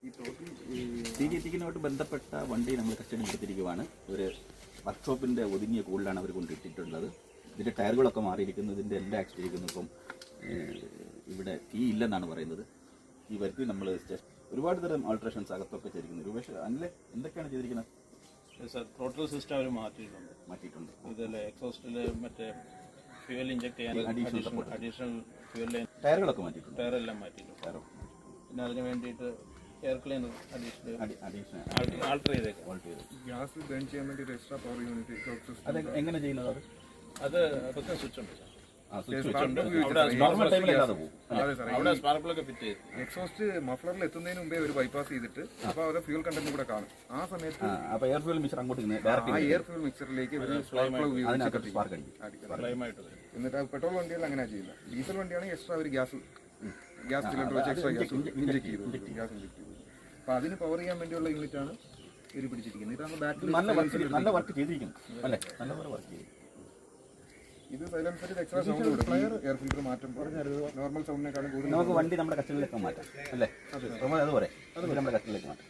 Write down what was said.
തീ കത്തിക്കുന്നതുമായിട്ട് ബന്ധപ്പെട്ട വണ്ടി നമ്മൾ കസ്റ്റഡിയിൽ എടുത്തിരിക്കുവാണ്. ഒരു വർക്ക്ഷോപ്പിൻ്റെ ഒതുങ്ങിയ കൂടുതലാണ് അവർ കൊണ്ടിട്ടിട്ടുള്ളത്. ഇതിൻ്റെ ടയറുകളൊക്കെ മാറിയിരിക്കുന്നു. ഇതിൻ്റെ എല്ലാം ആക്സിഡിരിക്കുന്നു. ഇപ്പം ഇവിടെ തീ ഇല്ലെന്നാണ് പറയുന്നത്. ഈ വരുത്തി നമ്മൾ ഒരുപാട് തരം ആൾട്രേഷൻസ് അകത്തൊക്കെ ചെയ്തിരിക്കുന്നു. രൂപേഷ് അല്ലേ എന്തൊക്കെയാണ് ചെയ്തിരിക്കുന്നത്? ടോട്ടൽ സിസ്റ്റം അവർ മാറ്റിയിട്ടുണ്ട്. ഇതിൽ എക്സോസ്റ്റിൽ മറ്റേ ഫ്യൂവൽ ഇഞ്ചക്ട് ചെയ്യാൻ അഡീഷണൽ ഫ്യൂവൽ ലൈൻ ടയറുകളൊക്കെ മാറ്റിയിട്ടുണ്ട്. ടയറെല്ലാം മാറ്റിയിട്ടുണ്ട്. പിന്നെ അതിന് വേണ്ടിയിട്ട് എയർ ക്ലീനർ ആൾട്ടർ ചെയ്തേക്കാം. ഗ്യാസ് ബേൺ ചെയ്യാൻ വേണ്ടി എക്സ്ട്രാ പവർ യൂണിറ്റ് അത് എങ്ങനെ ചെയ്യുന്നത്? അത് പ്രത്യേകം സ്വിച്ച് ഉണ്ട്. അവിടെ സ്പാർക്കിളൊക്കെ ഫിറ്റ് ചെയ്ത് എക്സോസ്റ്റ് മഫ്ലറിൽ എത്തുന്നതിന് മുമ്പേ ഒരു ബൈപ്പാസ് ചെയ്തിട്ട് അപ്പോൾ അവരുടെ ഫ്യൂൽ കണ്ടന്റ് കൂടെ കാണും. ആ സമയത്ത് എയർ ഫ്യൂൽ മിക്സർ അങ്ങോട്ട് ആ എയർ ഫ്യൂൽ മിക്സറിലേക്ക് എന്നിട്ട് പെട്രോൾ വണ്ടികൾ അങ്ങനെയാണ് ചെയ്യുന്നത്. ഡീസൽ വണ്ടിയാണെങ്കിൽ എക്സ്ട്രാ ഒരു ഗ്യാസ് സിലിണ്ടർ വെച്ച് എക്സ്ട്രാ ഗ്യാസ് ഇഞ്ചക്ട് ചെയ്തു. അപ്പൊ അതിന് പവർ ചെയ്യാൻ വേണ്ടിയുള്ള യൂണിറ്റ് ആണ് ഇവർ പിടിച്ചിരിക്കുന്നത്. ഇതാണ് ബാറ്ററി. നല്ല വർക്ക് ചെയ്തിരിക്കുന്നു അല്ലേ? നല്ലപോലെ വർക്ക് ചെയ്തു. ഇത് സൈലൻസറിൽ എക്സ്ട്രാ സൗണ്ട് കൊടുക്കും. എയർ ഫിൽറ്റർ മാറ്റുമ്പോൾ നോർമൽ സൗണ്ടിനെക്കാളും കൂടുതൽ നമുക്ക് വണ്ടി നമ്മുടെ കസ്റ്റഡിയിലേക്ക് മാറ്റാം അല്ലേ? അതുപോലെ നമ്മുടെ കസ്റ്റഡിയിലേക്ക് മാറ്റാം.